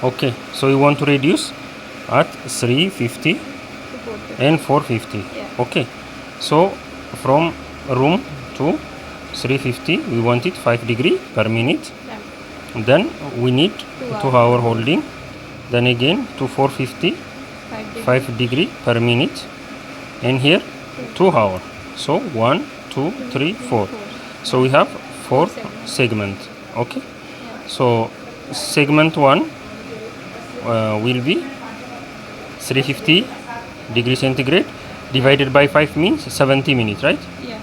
Okay, so you want to reduce at 350 and 450. Yeah. Okay, so from room to 350 we want it 5 degree per minute. Then we need 2 hour holding. Then again to 450 5 degree per minute, and here 2 hour. So 1 2 3 4. So we have 4 segment. Okay, so segment 1 will be 350 degree centigrade divided by 5 means 70 minutes, right? Yeah.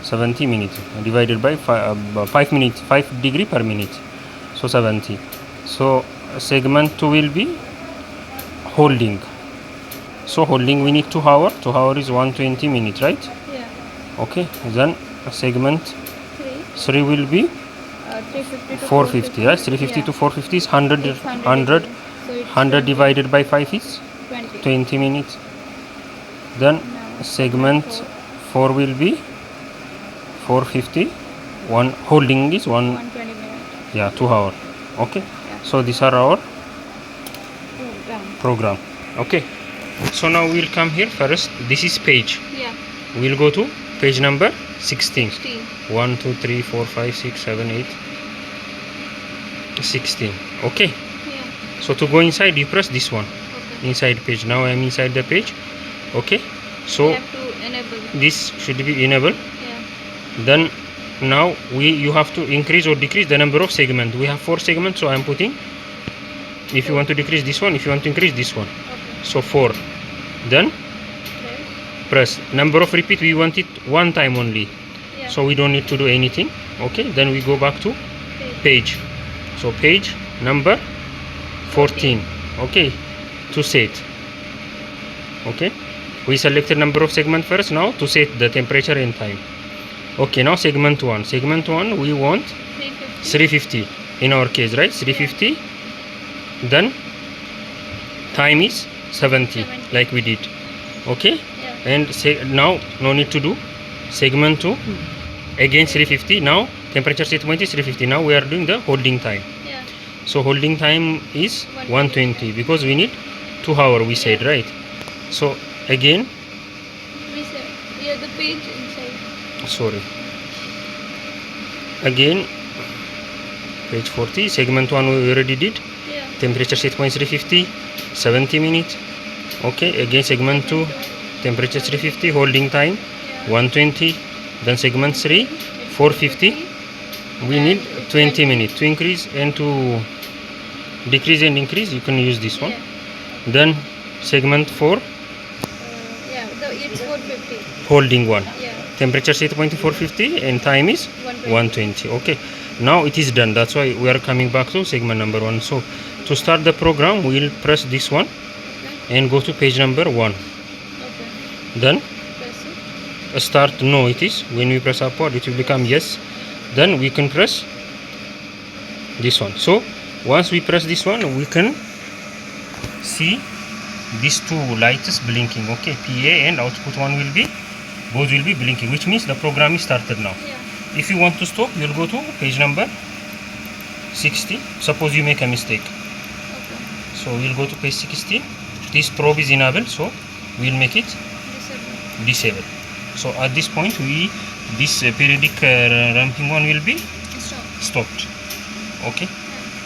70 minutes divided by 5 minutes, 5 degree per minute, so 70. So segment 2 will be holding. So holding we need 2 hour. 2 hour is 120 minutes, right? Yeah. Okay, then segment 3 will be 350 to 450, right? 350 to 450 is 100 divided by 5 is 20 minutes. Then segment 4 will be 450. One holding is 120 minutes. Yeah, 2 hour. Okay, so these are our program. Okay, so now we'll come here first. This is page. Yeah. We'll go to page number 16. 16. 1 2 3 4 5 6 7 8 16. Okay, Yeah. so to go inside you press this one. Okay. Inside page. Now I am inside the page. Okay, so We have to enable. this should be enabled. Yeah. Then now you have to increase or decrease the number of segments. We have 4 segments, so I am putting, if you want to decrease this one, if you want to increase this one. Okay. So 4. Then press number of repeat, we want it 1 time only. Yeah. So we don't need to do anything. Okay, then we go back to page. So page number 14. Okay, to set. Okay, we selected number of segment first. Now to set the temperature and time. Okay, now segment 1. Segment 1 we want 350 in our case, right? 350. Then time is 70 like we did. Okay, and now no need to do segment 2 again 350. Now temperature set point is 350. Now we are doing the holding time. Yeah. So holding time is 120 because we need 2 hour, we said, right? So again, We said, yeah, the page inside. sorry, again page 40, segment 1 we already did. Yeah. Temperature set point 350, 70 minutes. Okay, again segment 2, temperature 350, holding time 120. Then segment 3, 450, we need 20 minutes. To increase and to decrease and increase, you can use this one. Yeah. Then segment 4, Yeah, it's 450. holding 1. Yeah. Temperature set point 450 and time is 120. Okay, now it is done. That's why we are coming back to segment number 1. So to start the program, we will press this one and go to page number 1. Okay. Then Press it. start, no, it is when we press upward it will become yes. Then we can press this one. So once we press this one, we can see these 2 lights blinking. Okay, PA and output 1 will be, both will be blinking, which means the program is started now. Yeah. If you want to stop, you'll go to page number 60. Suppose you make a mistake, Okay. so we'll go to page 16. This probe is enabled, so we'll make it disable. So at this point this periodic ramping one will be Stop. stopped. Okay, Yeah.